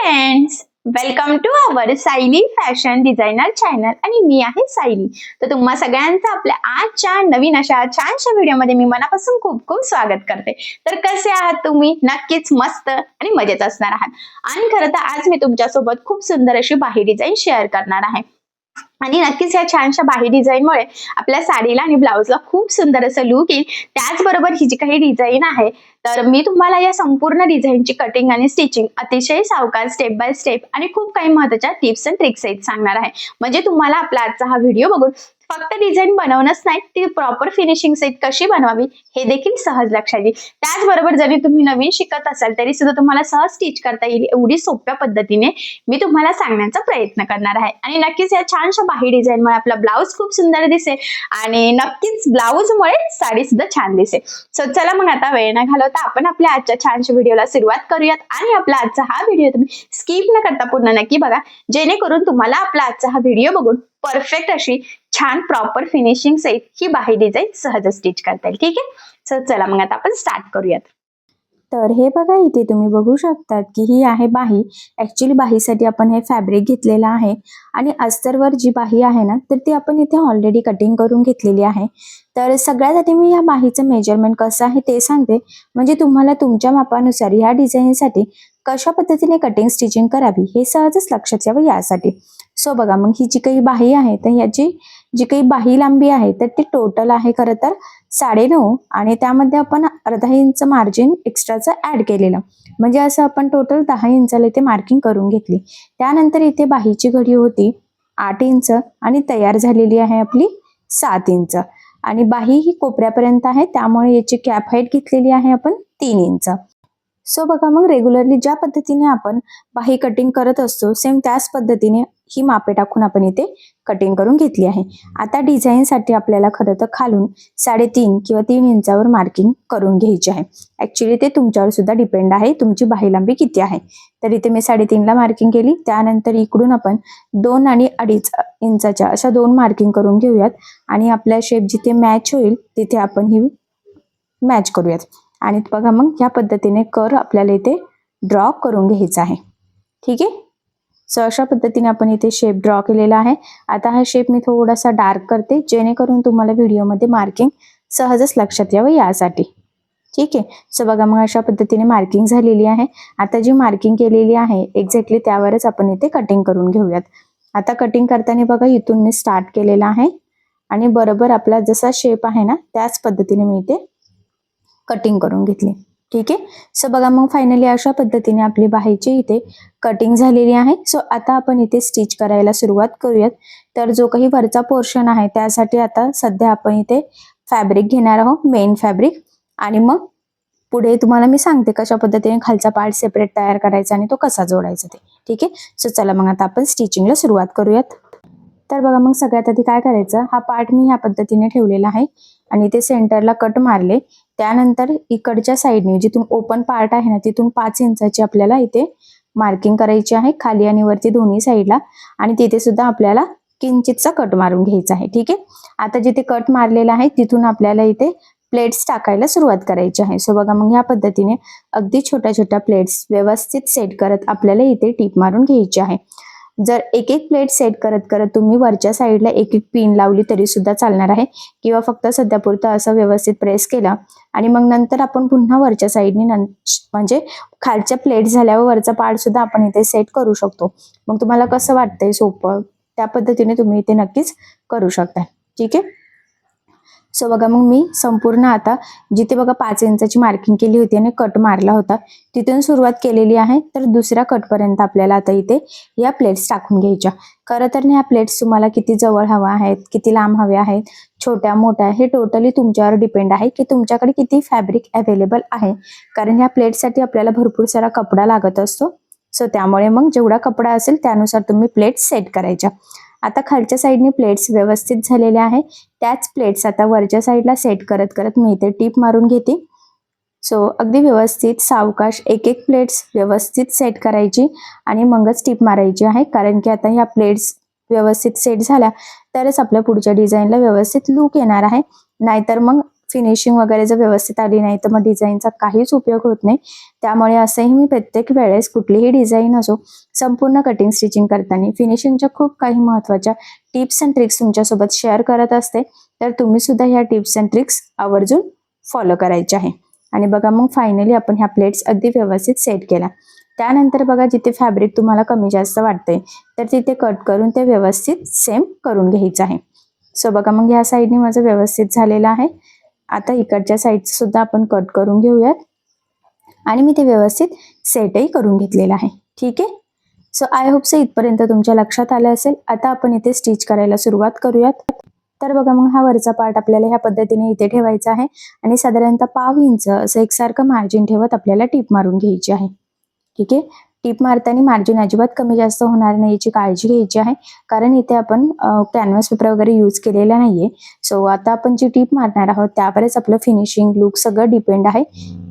Friends, welcome to our Sayali fashion designer channel आणि मी आहे सायली. तर तुम्हा सगळ्यांचं आपल्या आजच्या नवीन अशा छानशा व्हिडिओमध्ये मी मनापासून खूप खूप स्वागत करते. तर कसे आहात तुम्ही? नक्कीच मस्त आणि मजेत असणार आहात. आणि खरं तर आज मी तुमच्यासोबत खूप सुंदर अशी बाही डिझाईन शेअर करणार आहे. आणि नक्कीच या छानशा बाही डिझाईनमुळे आपल्या साडीला आणि ब्लाउजला खूप सुंदर असं लुक येईल. त्याचबरोबर ही जी काही डिझाईन आहे तर मी तुम्हाला या संपूर्ण डिझाईनची कटिंग आणि स्टिचिंग अतिशय सावकाश स्टेप बाय स्टेप आणि खूप काही महत्त्वाच्या टिप्स अँड ट्रिक्स सहित सांगणार आहे. म्हणजे तुम्हाला आपला आजचा हा व्हिडिओ बघून फक्त डिझाईन बनवणंच नाही, ती प्रॉपर फिनिशिंग सहित कशी बनवावी हे देखील सहज लक्षात येईल. त्याचबरोबर जरी तुम्ही नवीन शिकत असाल तरी सुद्धा तुम्हाला सहज स्टिच करता येईल एवढी सोप्या पद्धतीने मी तुम्हाला सांगण्याचा प्रयत्न करणार आहे. आणि नक्कीच या छानशा बाही डिझाईनमुळे आपला ब्लाउज खूप सुंदर दिसेल आणि नक्कीच ब्लाउजमुळे साडी सुद्धा छान दिसेल. सो चला मग आता वेळ न घालवता आपण आपल्या आजच्या छानशा व्हिडिओला सुरुवात करूयात. आणि आपला आजचा हा व्हिडिओ तुम्ही स्किप न करता पूर्ण नक्की बघा, जेणेकरून तुम्हाला आपला आजचा हा व्हिडिओ बघून परफेक्ट अशी छान प्रॉपर फिनिशिंग सहित ही बाही डिझाईन सहज स्टिच करता येईल. ठीक आहे, सो चला मग आता आपण स्टार्ट करूयात. तर हे बघा, इथे तुम्ही बघू शकतात की ही आहे बाही. ऍक्च्युली बाहीसाठी आपण हे फॅब्रिक घेतलेलं आहे आणि अस्तरवर जी बाही आहे ना तर ती आपण इथे ऑलरेडी कटिंग करून घेतलेली आहे. तर सगळ्यात आधी मी या बाहीचं मेजरमेंट कसं आहे ते सांगते, म्हणजे तुम्हाला तुमच्या मापानुसार ह्या डिझाईनसाठी कशा पद्धतीने कटिंग स्टिचिंग करावी हे सहजच लक्षात यावं यासाठी. सो बघा, मग ही जी काही बाही आहे तर याची जी काही बाही लांबी आहे तर ती टोटल आहे खरं तर 9.5 आणि त्यामध्ये आपण अर्धा इंच मार्जिन एक्स्ट्राचं ऍड केलेलं, म्हणजे असं आपण टोटल 10 इंचाला इथे मार्किंग करून घेतली. त्यानंतर इथे बाहीची घडी होती 8 इंच आणि तयार झालेली आहे आपली 7 इंच आणि बाही ही कोपऱ्यापर्यंत आहे, त्यामुळे याची कॅप हाईट घेतलेली आहे आपण 3 इंच. सो बघा, मग रेग्युलरली ज्या पद्धतीने आपण बाही कटिंग करत असतो सेम त्याच पद्धतीने ही मापे टाकून आपण इथे कटिंग करून घेतली आहे. आता डिझाईनसाठी आपल्याला खरं तर खालून 3.5 किंवा 3 इंचावर मार्किंग करून घ्यायची आहे. ऍक्च्युली ते तुमच्यावर सुद्धा डिपेंड आहे तुमची बाही लांबी किती आहे. तर इथे मी 3.5 ला मार्किंग केली. त्यानंतर इकडून आपण 2 आणि 2.5 इंचाच्या अशा 2 मार्किंग करून घेऊयात आणि आपला शेप जिथे मॅच होईल तिथे आपण ही मॅच करूयात. आणि बघा, मग ह्या पद्धतीने कर आपल्याला इथे ड्रॉ करून घ्यायचा आहे. ठीक आहे, सो अशा पद्धतीने आपण इथे शेप ड्रॉ केलेला आहे. आता हा शेप मी थोडासा डार्क करते, जेणेकरून तुम्हाला व्हिडिओमध्ये मार्किंग सहजच लक्षात यावं यासाठी. ठीक आहे, सो बघा, मग अशा पद्धतीने मार्किंग झालेली आहे. आता जी मार्किंग केलेली आहे एक्झॅक्टली त्यावरच आपण इथे कटिंग करून घेऊयात. आता कटिंग करताना बघा, इथून मी स्टार्ट केलेला आहे आणि बरोबर आपला जसा शेप आहे ना त्याच पद्धतीने मी इथे कटिंग करून घेतली. ठीक आहे, सो बघा, मग फायनली अशा पद्धतीने आपली बाहीची इथे कटिंग झालेली आहे. सो आता आपण इथे स्टिच करायला सुरुवात करूयात. तर जो काही वरचा पोर्शन आहे त्यासाठी आता सध्या आपण इथे फॅब्रिक घेणार आहोत, मेन फॅब्रिक, आणि मग पुढे तुम्हाला मी सांगते कशा पद्धतीने खालचा पार्ट सेपरेट तयार करायचा आणि तो कसा जोडायचा ते. ठीक आहे, सो चला मग आता आपण स्टिचिंगला सुरुवात करूयात. तर बघा, मग सगळ्यात आधी काय करायचं, हा पार्ट मी ह्या पद्धतीने ठेवलेला आहे आणि ते सेंटरला कट मारले. त्यानंतर इकडच्या साईडने जिथून ओपन पार्ट आहे ना तिथून 5 इंचाची आपल्याला इथे मार्किंग करायची आहे, खाली आणि वरती दोन्ही साईडला, आणि तिथे सुद्धा आपल्याला किंचितचा कट मारून घ्यायचा आहे. ठीक आहे, आता जिथे कट मारलेला आहे तिथून आपल्याला इथे प्लेट्स टाकायला सुरुवात करायची आहे. सो बघा, मग ह्या पद्धतीने अगदी छोट्या छोट्या प्लेट्स व्यवस्थित सेट करत आपल्याला इथे टीप मारून घ्यायची आहे. जर एक एक प्लेट सेट करत करत तुम्ही वरच्या साईडला एक एक पिन लावली तरी सुद्धा चालणार आहे, किंवा फक्त सध्यापुरतं असं व्यवस्थित प्रेस केला आणि मग नंतर आपण पुन्हा वरच्या साईडने म्हणजे खालच्या प्लेट झाल्यावर वरचा पार्ट सुद्धा आपण इथे सेट करू शकतो. मग तुम्हाला कसं वाटतंय सोपं, त्या पद्धतीने तुम्ही इथे नक्कीच करू शकता. ठीक आहे, सो बघा, मग मी संपूर्ण आता जिथे बघा 5 इंचाची मार्किंग केली होती आणि कट मारला होता तिथून सुरुवात केलेली आहे. तर दुसऱ्या कटपर्यंत आपल्याला आता इथे या प्लेट्स टाकून घ्यायच्या. खरं तर ह्या प्लेट्स तुम्हाला किती जवळ हव्या आहेत, किती लांब हव्या आहेत, छोट्या मोठ्या, हे टोटली तुमच्यावर डिपेंड आहे की तुमच्याकडे किती फॅब्रिक अवेलेबल आहे. कारण ह्या प्लेट्ससाठी आपल्याला भरपूर सारा कपडा लागत असतो. सो त्यामुळे मग जेवढा कपडा असेल त्यानुसार तुम्ही प्लेट्स सेट करायच्या. आता खालच्या साईडने प्लेट्स व्यवस्थित झालेल्या आहे, त्याच प्लेट्स आता वरच्या साईडला सेट करत करत मी इथे टीप मारून घेते. सो अगदी व्यवस्थित सावकाश एक एक प्लेट्स व्यवस्थित सेट करायची आणि मगच टीप मारायची आहे. कारण की आता ह्या प्लेट्स व्यवस्थित सेट झाल्या तरच आपल्या पुढच्या डिझाईनला व्यवस्थित लुक येणार आहे, नाहीतर मग फिनिशिंग वगैरे जर व्यवस्थित आली नाही तर मग डिझाईनचा काहीच उपयोग होत नाही. त्यामुळे असंही मी प्रत्येक वेळेस कुठलीही डिझाईन असो संपूर्ण कटिंग स्टिचिंग करताना फिनिशिंगच्या खूप काही महत्त्वाच्या टिप्स अँड ट्रिक्स तुमच्यासोबत शेअर करत असते. तर तुम्ही सुद्धा ह्या टिप्स अँड ट्रिक्स आवर्जून फॉलो करायचे आहे. आणि बघा मग फायनली आपण ह्या प्लेट्स अगदी व्यवस्थित सेट केला. त्यानंतर बघा जिथे फॅब्रिक तुम्हाला कमी जास्त वाटतंय तर तिथे कट करून ते व्यवस्थित सेम करून घ्यायचं आहे. सो बघा मग ह्या साईडने माझं व्यवस्थित झालेलं आहे. आता इकडच्या साईडचं सुद्धा आपण कट करून घेऊयात आणि मी ते व्यवस्थित सेटही करून घेतलेलं आहे. ठीक आहे. सो आय होप सो इथपर्यंत तुमच्या लक्षात आलं असेल. आता आपण इथे स्टिच करायला सुरुवात करूयात. तर बघा मग हा वरचा पार्ट आपल्याला ह्या पद्धतीने इथे ठेवायचा आहे आणि साधारणतः 1/2 इंच असं एकसारखं मार्जिन ठेवत आपल्याला टीप मारून घ्यायची आहे. ठीक आहे. टीप मारताना मार्जिन अजिबात कमी जास्त होणार नाही याची काळजी घ्यायची आहे, कारण इथे आपण कॅनव्हास पेपर वगैरे यूज केलेला नाहीये. सो आता आपण जी टीप मारणार आहोत त्यावरच आपलं फिनिशिंग लुक सगळं डिपेंड आहे.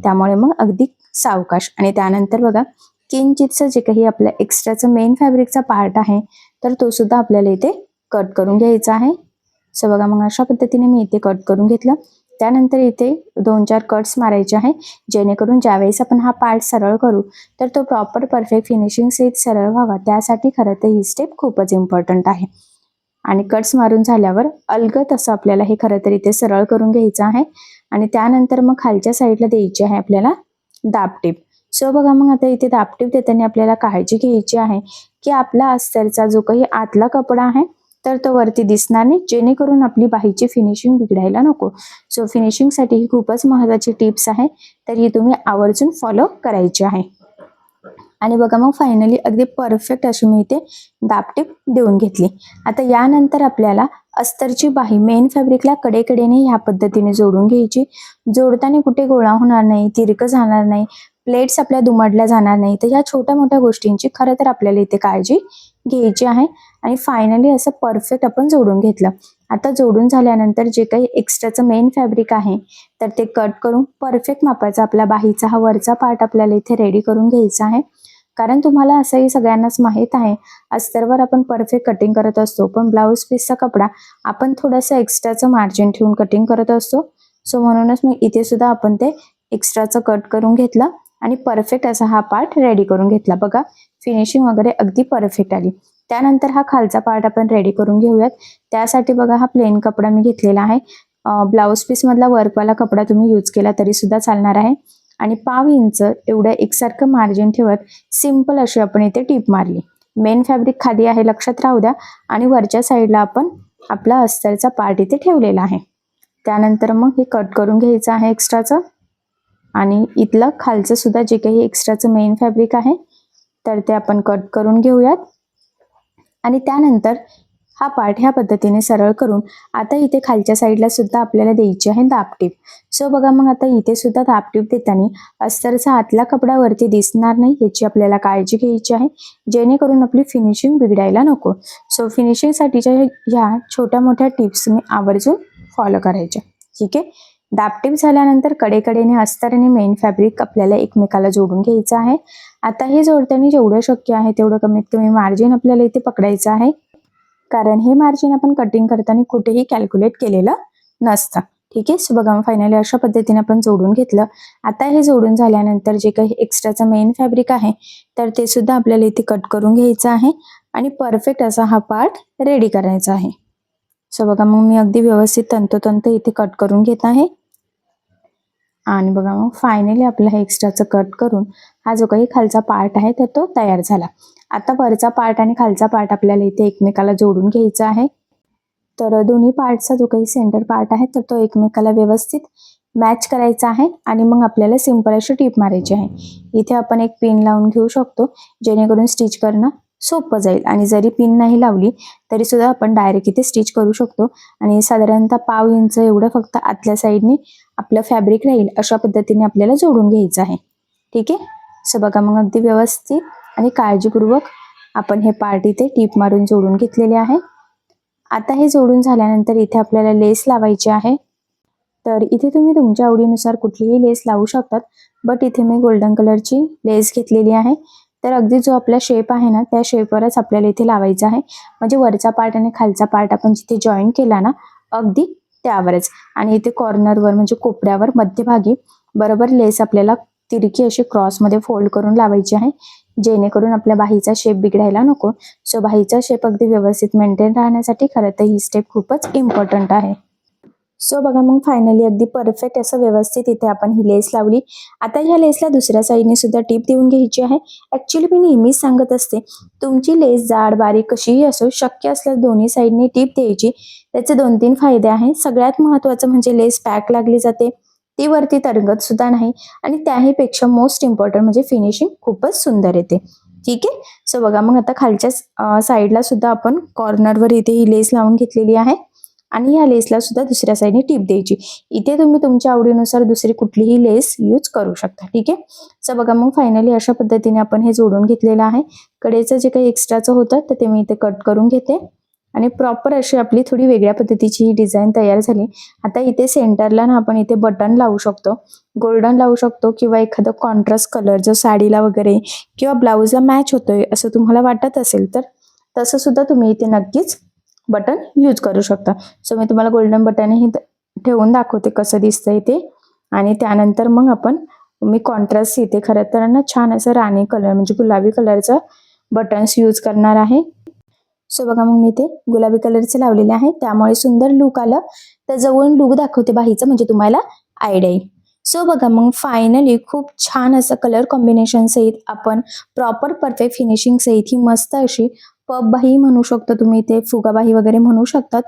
त्यामुळे मग अगदी सावकाश. आणि त्यानंतर बघा किंचितचं जे काही आपलं एक्स्ट्राचं मेन फॅब्रिकचा पार्ट आहे तर तो सुद्धा आपल्याला इथे कट करून घ्यायचा आहे. सो बघा मग अशा पद्धतीने मी इथे कट करून घेतलं. त्यानंतर इथे 2-4 कट्स मारायचे आहे, जेणेकरून ज्यावेळेस आपण हा पार्ट सरळ करू तर तो प्रॉपर परफेक्ट फिनिशिंग सहित सरळ व्हावा. त्यासाठी खरं तर ही स्टेप खूपच इम्पॉर्टंट आहे. आणि कट्स मारून झाल्यावर अलगद असं आपल्याला हे खरं तर इथे सरळ करून घ्यायचं आहे. आणि त्यानंतर मग खालच्या साईडला द्यायची आहे आपल्याला दाबटीप. सो बघा मग आता इथे दाबटीप देताना आपल्याला काळजी घ्यायची आहे की आपला अस्तरचा जो काही आतला कपडा आहे तर तो वरती दिसणार नाही, जेणेकरून आपली बाहीची फिनिशिंग बिघडायला नको. सो फिनिशिंगसाठी ही खूपच महत्त्वाची टिप्स आहे, तर ही तुम्ही आवर्जून फॉलो करायची आहे. आणि बघा मग फायनली अगदी परफेक्ट अशी मी इथे दाबटीप देऊन घेतली. आता यानंतर आपल्याला अस्तरची बाही मेन फॅब्रिकला कडेकडेने ह्या पद्धतीने जोडून घ्यायची. जोडताना कुठे गोळा होणार नाही, तिरकं जाणार नाही, प्लेट्स आपल्या दुमडल्या जाणार नाही. तर ह्या छोट्या मोठ्या गोष्टींची खरं तर आपल्याला इथे काळजी घ्यायची आहे. आणि फायनली असं परफेक्ट आपण जोडून घेतलं. आता जोडून झाल्यानंतर जे काही एक्स्ट्राचं मेन फॅब्रिक आहे तर ते कट करून परफेक्ट मापाचा आपला बाहीचा हा वरचा पार्ट आपल्याला इथे रेडी करून घ्यायचा आहे. कारण तुम्हाला असंही सगळ्यांनाच माहीत आहे अस्तरवर आपण परफेक्ट कटिंग करत असतो, पण ब्लाऊज पीसचा कपडा आपण थोडंसं एक्स्ट्राचं मार्जिन ठेवून कटिंग करत असतो. सो म्हणूनच मग इथे सुद्धा आपण ते एक्स्ट्राचं कट करून घेतलं आणि परफेक्ट असा हा पार्ट रेडी करून घेतला. बघा फिनिशिंग वगैरे अगदी परफेक्ट आली. त्यानंतर हा खालचा पार्ट आपण रेडी करून घेऊयात. त्यासाठी बघा हा प्लेन कपडा मी घेतलेला आहे. ब्लाऊज पीस मधला वर्कवाला कपडा तुम्ही यूज केला तरी सुद्धा चालणार आहे. आणि 1/2 इंच एवढं एकसारखं मार्जिन ठेवत सिंपल अशी आपण इथे टीप मारली. मेन फॅब्रिक खाली आहे लक्षात राहू द्या. आणि वरच्या साईडला आपण आपला अस्तरचा पार्ट इथे ठेवलेला आहे. त्यानंतर मग हे कट करून घ्यायचं आहे एक्स्ट्राचं. आणि इथलं खालचं सुद्धा जे काही एक्स्ट्राचं मेन फॅब्रिक आहे तर ते आपण कट करून घेऊयात. आणि त्यानंतर हा पार्ट ह्या पद्धतीने सरळ करून आता इथे खालच्या साईडला सुद्धा आपल्याला द्यायची आहे दाबटीप. सो बघा मग आता इथे सुद्धा दाबटीप देताना अस्तरचा आतला कपडा वरती दिसणार नाही याची आपल्याला काळजी घ्यायची आहे, जेणेकरून आपली फिनिशिंग बिघडायला नको. सो फिनिशिंगसाठीच्या ह्या छोट्या मोठ्या टिप्स मी आवर्जून फॉलो करायच्या. ठीक आहे. दाबटीप झाल्यानंतर कडेकडेने अस्तर आणि मेन फॅब्रिक आपल्याला एकमेकाला जोडून घ्यायचं आहे. आता हे जोडताना जेवढं शक्य आहे तेवढं कमीत कमी मार्जिन आपल्याला इथे पकडायचं आहे, कारण हे मार्जिन आपण कटिंग करताना कुठेही कॅल्क्युलेट केलेलं नसतं. ठीक आहे. सो बघा मग फायनली अशा पद्धतीने आपण जोडून घेतलं. आता हे जोडून झाल्यानंतर जे काही एक्स्ट्राचं मेन फॅब्रिक आहे तर ते सुद्धा आपल्याला इथे कट करून घ्यायचं आहे आणि परफेक्ट असा हा पार्ट रेडी करायचा आहे. सो बघा मग मी अगदी व्यवस्थित तंतोतंत इथे कट करून घेत आहे. आणि बघा मग फायनली आपला हे एक्स्ट्राचं कट करून हा जो काही खालचा पार्ट आहे तर तो तयार झाला. आता वरचा पार्ट आणि खालचा पार्ट आपल्याला इथे एकमेकाला जोडून घ्यायचा आहे. तर दोन्ही पार्टचा जो काही सेंटर पार्ट आहे तर तो एकमेकाला व्यवस्थित मॅच करायचा आहे आणि मग आपल्याला सिंपल अशी टीप मारायची आहे. इथे आपण एक पिन लावून घेऊ शकतो, जेणेकरून स्टिच करणं सोपं जाईल. आणि जरी पिन नाही लावली तरी सुद्धा आपण डायरेक्ट इथे स्टिच करू शकतो. आणि साधारणतः 1/2 इंच एवढं फक्त आतल्या साईडने आपलं फॅब्रिक राहील अशा पद्धतीने आपल्याला जोडून घ्यायचं आहे. ठीक आहे. सो बघा मग अगदी व्यवस्थित आणि काळजीपूर्वक आपण हे पार्ट इथे टीप मारून जोडून घेतलेले आहे. आता हे जोडून झाल्यानंतर इथे आपल्याला लेस लावायची आहे. तर इथे तुम्ही तुमच्या आवडीनुसार कुठलीही लेस लावू शकतात, बट इथे मी गोल्डन कलरची लेस घेतलेली आहे. तर अगदी जो आपला शेप आहे ना त्या शेपवरच आपल्याला इथे लावायचा आहे, म्हणजे वरचा पार्ट आणि खालचा पार्ट आपण जिथे जॉईन केला ना अगदी त्यावरच. आणि इथे कॉर्नरवर म्हणजे कोपऱ्यावर मध्यभागी बरोबर लेस आपल्याला तिरकी अशी क्रॉसमध्ये फोल्ड करून लावायची आहे, जेणेकरून आपल्या बाहीचा शेप बिघडायला नको. सो बाहीचा शेप अगदी व्यवस्थित मेंटेन राहण्यासाठी खरं तर ही स्टेप खूपच इम्पॉर्टंट आहे. सो बघा मग फायनली अगदी परफेक्ट असं व्यवस्थित इथे आपण ही लेस लावली. आता ह्या लेसला दुसऱ्या साईडने सुद्धा टीप देऊन घ्यायची आहे. ॲक्च्युली मी नेहमीच सांगत असते, तुमची लेस जाड बारीक कशीही असो, शक्य असल्यास दोन्ही साईडने टीप द्यायची. त्याचे 2-3 फायदे आहेत. सगळ्यात महत्त्वाचं म्हणजे लेस पॅक लागली जाते, ती वरती तरंगत सुद्धा नाही, आणि त्याहीपेक्षा मोस्ट इम्पॉर्टंट म्हणजे फिनिशिंग खूपच सुंदर येते. ठीक आहे. सो बघा मग आता खालच्या साईडला सुद्धा आपण कॉर्नरवर इथे ही लेस लावून घेतलेली आहे, आणि या लेसला सुद्धा दुसऱ्या साईडने टीप द्यायची. इथे तुम्ही तुमच्या आवडीनुसार दुसरी कुठलीही लेस यूज करू शकता. ठीक आहे. सो बघा मग फायनली अशा पद्धतीने आपण हे जोडून घेतलेलं आहे. कडेचं जे काही एक्स्ट्राचं होतं तर ते मी इथे कट करून घेते, आणि प्रॉपर अशी आपली थोडी वेगळ्या पद्धतीची ही डिझाईन तयार झाली. आता इथे सेंटरला ना आपण इथे बटन लावू शकतो, गोल्डन लावू शकतो, किंवा एखादं कॉन्ट्रास्ट कलर जो साडीला वगैरे किंवा ब्लाऊजला मॅच होतोय असं तुम्हाला वाटत असेल तर तसं सुद्धा तुम्ही इथे नक्कीच बटन यूज करू शकता. सो मी तुम्हाला गोल्डन बटन ही ठेवून दाखवते कसं दिसतंय ते. आणि त्यानंतर मग मी कॉन्ट्रास्ट इथे खरं तर ना छान असं राणी कलर म्हणजे गुलाबी कलरचं बटन्स यूज करणार आहे. सो बघा मग मी ते गुलाबी कलरचे लावलेले आहे, त्यामुळे सुंदर लुक आलं. तर जवळून लुक दाखवते बाहीचं म्हणजे तुम्हाला आयडिया येईल. सो बघा मग फायनली खूप छान असं कलर कॉम्बिनेशन सहित आपण प्रॉपर परफेक्ट फिनिशिंग सहित ही मस्त अशी पफ बाही म्हणू शकतो तुम्ही, ते फुगा बाही वगैरे म्हणू शकतात,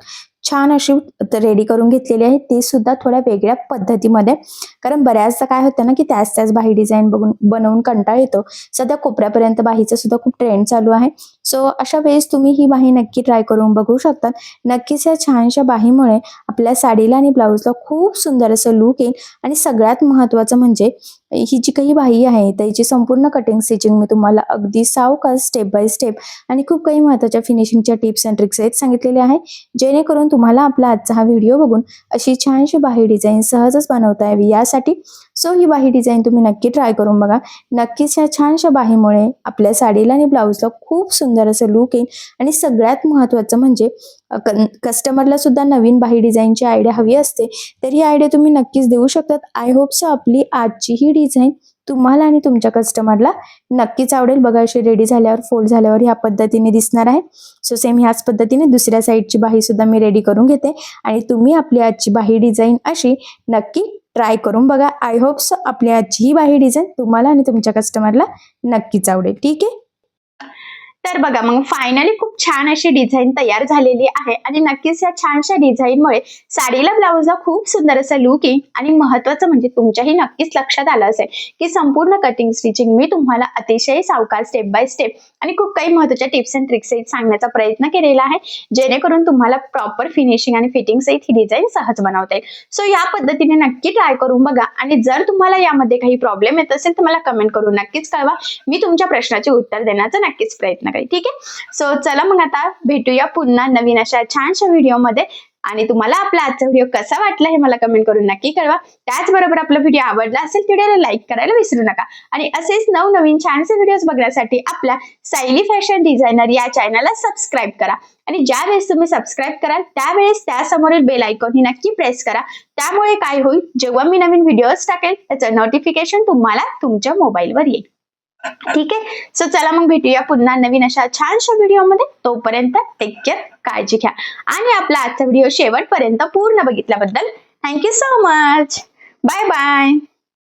छान अशी रेडी करून घेतलेली आहे. ती सुद्धा थोड्या वेगळ्या पद्धतीमध्ये, कारण बऱ्याचदा काय होतं ना की त्याच बाही डिझाईन बनवून कंटाळ येतो. सध्या कोपऱ्यापर्यंत बाहीचा सुद्धा खूप ट्रेंड चालू आहे. सो अशा वेळेस तुम्ही ही बाही नक्की ट्राय करून बघू शकतात. नक्कीच या छानशा बाहीमुळे आपल्या साडीला आणि ब्लाऊजला खूप सुंदर असं लुक येईल. आणि सगळ्यात महत्त्वाचं म्हणजे ही जी काही बाही आहे त्याची संपूर्ण कटिंग स्टिचिंग मी तुम्हाला अगदी सावकाश स्टेप बाय स्टेप आणि खूप काही महत्त्वाच्या फिनिशिंगच्या टिप्स अँड ट्रिक्स आहेत सांगितलेले आहे, जेणेकरून तुम्हाला आपला आजचा हा व्हिडिओ बघून अशी छानशी बाही डिझाईन सहजच बनवता यावी यासाठी. सो ही बाही डिझाईन तुम्ही नक्की ट्राय करून बघा. नक्कीच या छानशा बाहीमुळे आपल्या साडीला आणि ब्लाऊजला खूप सुंदर असं लुक येईल. आणि सगळ्यात महत्त्वाचं म्हणजे कस्टमरला सुद्धा नवीन बाही डिझाईनची आयडिया हवी असते, तर ही आयडिया तुम्ही नक्कीच देऊ शकतात. आय होप सो आपली आजची ही डिझाईन तुम्हाला आणि तुमच्या कस्टमरला नक्कीच आवडेल. बघा अशी रेडी झाल्यावर फोल्ड झाल्यावर ह्या पद्धतीने दिसणार आहे. सो सेम ह्याच पद्धतीने दुसऱ्या साईडची बाही सुद्धा मी रेडी करून घेते, आणि तुम्ही आपली आजची बाही डिझाईन अशी नक्की ट्राय करून बघा. आय होप सो आपली आजची ही बाही डिझाईन तुम्हाला आणि तुमच्या कस्टमरला नक्कीच आवडेल. ठीक आहे. तर बघा मग फायनली खूप छान अशी डिझाईन तयार झालेली आहे, आणि नक्कीच या छानशा डिझाईनमुळे साडीला ब्लाऊजला खूप सुंदर असं लुक येईल. आणि महत्त्वाचं म्हणजे तुमच्याही नक्कीच लक्षात आलं असेल की संपूर्ण कटिंग स्टिचिंग मी तुम्हाला अतिशय सावकाश स्टेप बाय स्टेप आणि खूप काही महत्त्वाच्या टिप्स अँड ट्रिक्स सांगण्याचा प्रयत्न केलेला आहे, जेणेकरून तुम्हाला प्रॉपर फिनिशिंग आणि फिटिंग सहित ही डिझाईन सहज बनवता येईल. सो या पद्धतीने नक्की ट्राय करून बघा, आणि जर तुम्हाला यामध्ये काही प्रॉब्लेम येत असेल तर मला कमेंट करून नक्कीच कळवा. मी तुमच्या प्रश्नाचे उत्तर देण्याचा नक्कीच प्रयत्न करेन. ठीक आहे. सो चला मग आता भेटूया पुन्हा नवीन अशा छानशा व्हिडिओमध्ये. आणि तुम्हाला आपला आजचा व्हिडिओ कसा वाटला हे मला कमेंट करून नक्की कळवा. त्याचबरोबर आपला व्हिडिओ आवडला असेल व्हिडिओला लाईक करायला विसरू नका. आणि असेच नवनवीन छानसे व्हिडिओज बघण्यासाठी आपल्या सायली फॅशन डिझायनर या चॅनलला सबस्क्राईब करा. आणि ज्या वेळेस तुम्ही सबस्क्राईब कराल त्यावेळेस त्यासमोरील बेल आयकॉन ही नक्की प्रेस करा. त्यामुळे काय होईल, जेव्हा मी नवीन व्हिडिओज टाकेल त्याचं नोटिफिकेशन तुम्हाला तुमच्या मोबाईलवर येईल. ठीक आहे. सो चला मग भेटूया पुन्हा नवीन अशा छानशा व्हिडिओमध्ये. तोपर्यंत टेक केअर, काळजी घ्या. आणि आपला आजचा व्हिडिओ शेवटपर्यंत पूर्ण बघितल्याबद्दल thank you so much. Bye bye.